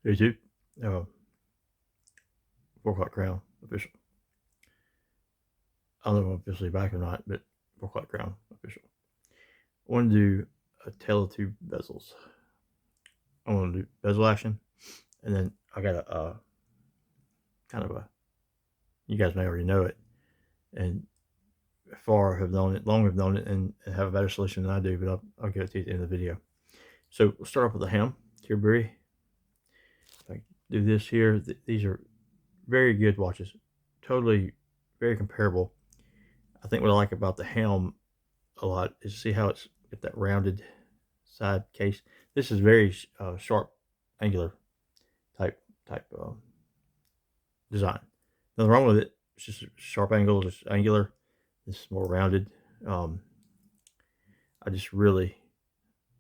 YouTube, uh, Oclock Crown official. I don't know if I'm officially back or not, but Oclock Crown official. I want to do a tail of two bezels. I want to do bezel action, and then I got a kind of a. You guys may already know it, and far have known it, long have known it, and have a better solution than I do. But I'll give it to you at the end of the video. So we'll start off with the Helm Khuraburi. If I do this here, these are very good watches, totally very comparable. I think what I like about the Helm a lot is see how it's got that rounded side case. This is very sharp, angular type design. Nothing wrong with it. It's just a sharp angle, just angular. This is more rounded. I just really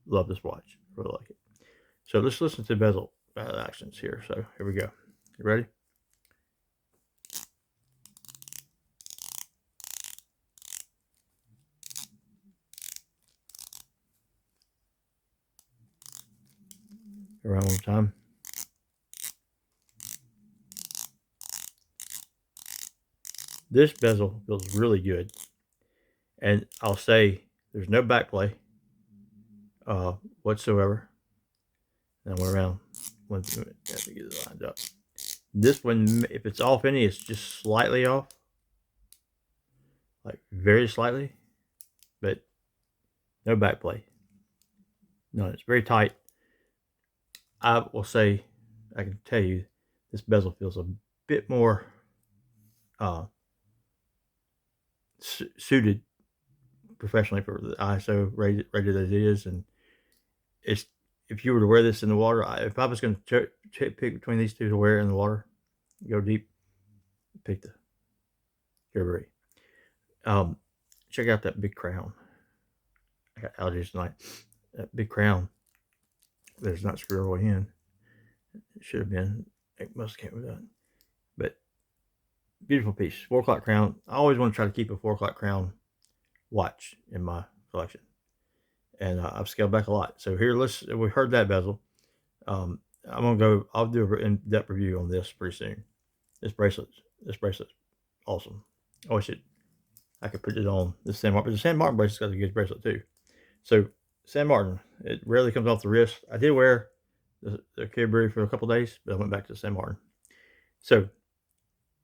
love this watch. Really like it. So let's listen to bezel actions here. So here we go. You ready? Around one more time. This bezel feels really good. And I'll say there's no back play whatsoever. And I went around one minute. Have to get it lined up. This one, if it's off any, it's just slightly off. Like very slightly. But no back play. No, it's very tight. I will say, I can tell you, this bezel feels a bit more suited professionally for the ISO rated as it is, and it's if you were to wear this in the water, if I was going to pick between these two to wear in the water, go deep, pick the Khuraburi. Check out that big crown. I got allergies tonight. That big crown. There's not screwed all the way in. It should have been. It must have came with that. But beautiful piece. 4 o'clock crown. I always want to try to keep a 4 o'clock crown watch in my collection, and I've scaled back a lot. So here, we heard that bezel. I'm gonna go. I'll do an in-depth review on this pretty soon. This bracelet's awesome. I wish I could put it on this San Martin, but the San Martin bracelet's got a good bracelet too. So San Martin, it rarely comes off the wrist. I did wear the Khuraburi for a couple days, but I went back to San Martin. So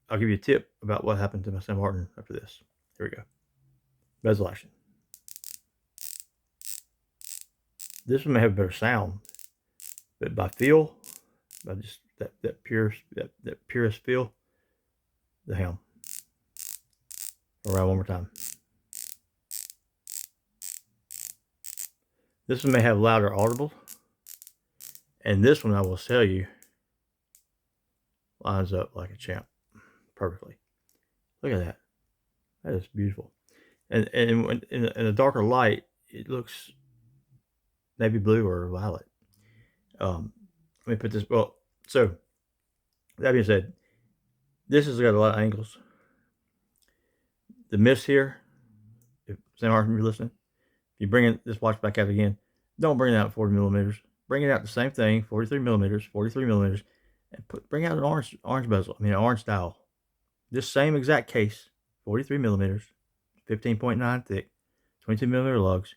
I'll give you a tip about what happened to my San Martin after this. Here we go. Bezel action. This one may have a better sound, but by feel, by just that purest feel, the Helm. Around one more time. This one may have louder audible, and this one I will tell you lines up like a champ perfectly. Look at that. That is beautiful. And in a darker light, it looks navy blue or violet. Let me put this. Well, so that being said, this has got a lot of angles. The miss here, if Sam Martin, you're listening, if you bring this watch back out again, don't bring it out 40 millimeters. Bring it out the same thing, 43 millimeters, and bring out an orange bezel. I mean, an orange dial. This same exact case, 43 millimeters, 15.9 thick, 22 millimeter lugs.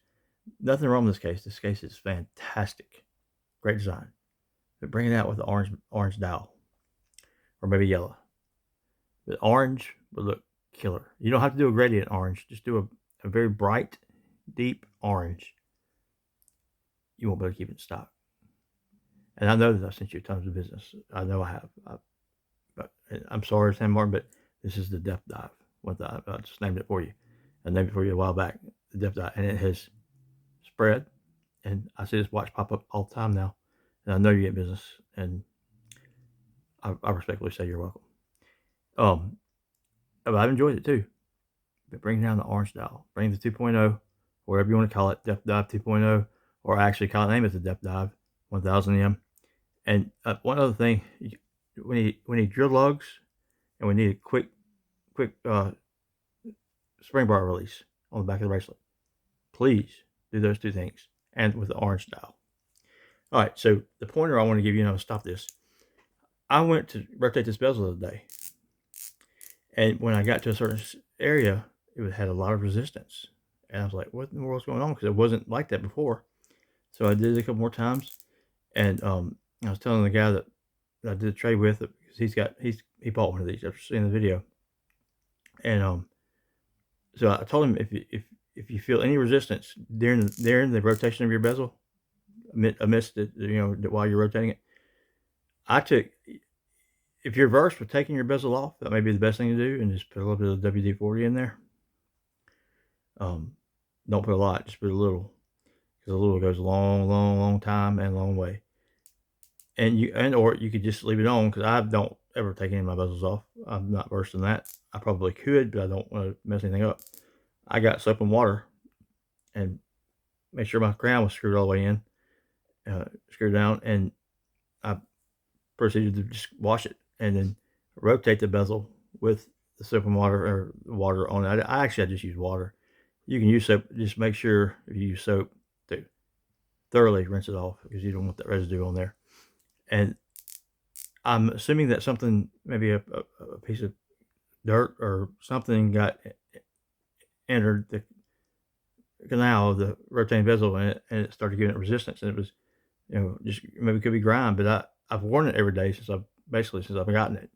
Nothing wrong with this case. This case is fantastic. Great design. But bring it out with the orange dial. Or maybe yellow. But orange would look killer. You don't have to do a gradient orange. Just do a very bright, deep orange. You won't be able to keep it in stock. And I know that I've sent you tons of business. I know I have. But I'm sorry, Sam Martin, but this is the depth dive. I just named it for you. I named it for you a while back, the depth dive. And it has spread. And I see this watch pop up all the time now. And I know you get business. And I respectfully say you're welcome. But I've enjoyed it too. But bring down the orange dial. Bring the 2.0, whatever you want to call it, depth dive 2.0, or actually name it the depth dive 1000 M. And one other thing, we need drill lugs, and we need a quick spring bar release on the back of the bracelet. Please do those two things, and with the orange dial. All right, so the pointer I want to give you, and I'll stop this. I went to rotate this bezel the other day, and when I got to a certain area, it had a lot of resistance. And I was like, what in the world's going on? Because it wasn't like that before. So I did it a couple more times. And I was telling the guy that I did a trade with, because he bought one of these after seeing the video. And so I told him, if you feel any resistance during the rotation of your bezel, amidst it, while you're rotating it, if you're versed with taking your bezel off, that may be the best thing to do, and just put a little bit of WD-40 in there. Don't put a lot, just put a little, because a little goes a long time and a long way. Or you could just leave it on, because I don't ever take any of my bezels off. I'm not versed in that. I probably could, but I don't want to mess anything up. I got soap and water, and make sure my crown was screwed all the way in, screwed down, and I proceeded to just wash it and then rotate the bezel with the soap and water, or water on it. I just use water. You can use soap. Just make sure if you use soap to thoroughly rinse it off, because you don't want that residue on there. And I'm assuming that something, maybe a piece of dirt or something, got entered the canal of the rotating bezel, and it started giving it resistance. And it was, just maybe it could be grime, but I've worn it every day since I've gotten it.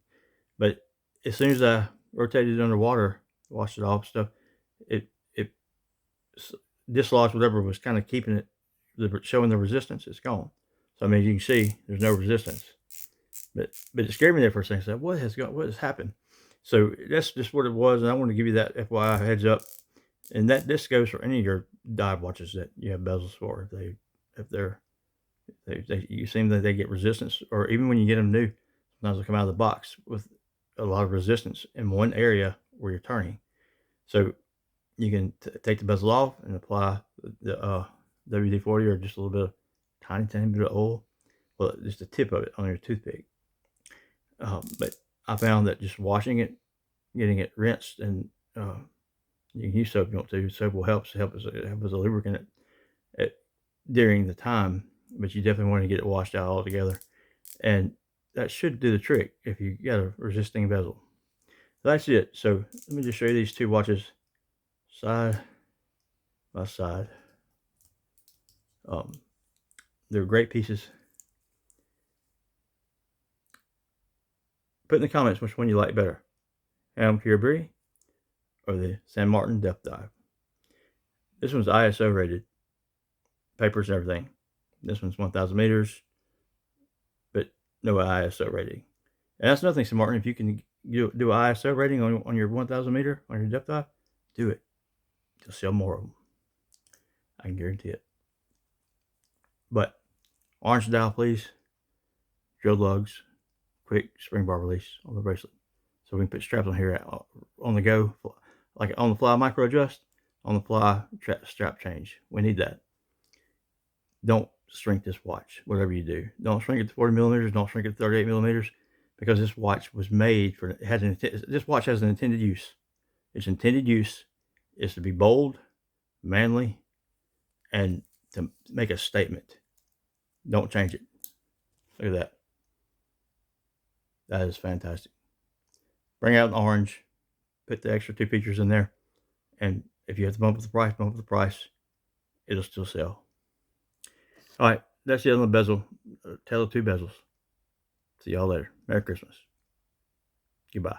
But as soon as I rotated it underwater, washed it off stuff, it dislodged whatever was kind of keeping it, showing the resistance. It's gone. So I mean, you can see there's no resistance. But it scared me there for a second. I said, what has happened? So that's just what it was, and I want to give you that FYI heads up. And this goes for any of your dive watches that you have bezels for. You seem that they get resistance, or even when you get them new, sometimes they come out of the box with a lot of resistance in one area where you're turning. So you can take the bezel off and apply the WD-40, or just a little bit of tiny bit of oil. Well, just the tip of it on your toothpick. But I found that just washing it, getting it rinsed, and you can use soap if you want to. Soap will help as a lubricant during the time, but you definitely want to get it washed out altogether. And that should do the trick if you got a resisting bezel. So that's it. So let me just show you these two watches side by side. They're great pieces. Put in the comments which one you like better, Helm Khuraburi or the San Martin Depth Dive. This one's ISO rated, papers and everything. This one's 1,000 meters, but no ISO rating. And that's nothing, San Martin. If you can do an ISO rating on your 1,000 meter, on your depth dive, do it. You'll sell more of them. I can guarantee it. But orange dial, please. Drill lugs. Quick spring bar release on the bracelet. So we can put straps on here on the go, like on the fly micro adjust, on the fly strap change. We need that. Don't shrink this watch, whatever you do. Don't shrink it to 40 millimeters. Don't shrink it to 38 millimeters, because this watch was made for, this watch has an intended use. Its intended use is to be bold, manly, and to make a statement. Don't change it. Look at that. That is fantastic. Bring out an orange, put the extra 2 features in there, and if you have to bump up the price, it'll still sell. All right, that's it on the bezel. Tale of 2 bezels. See y'all later. Merry Christmas. Goodbye.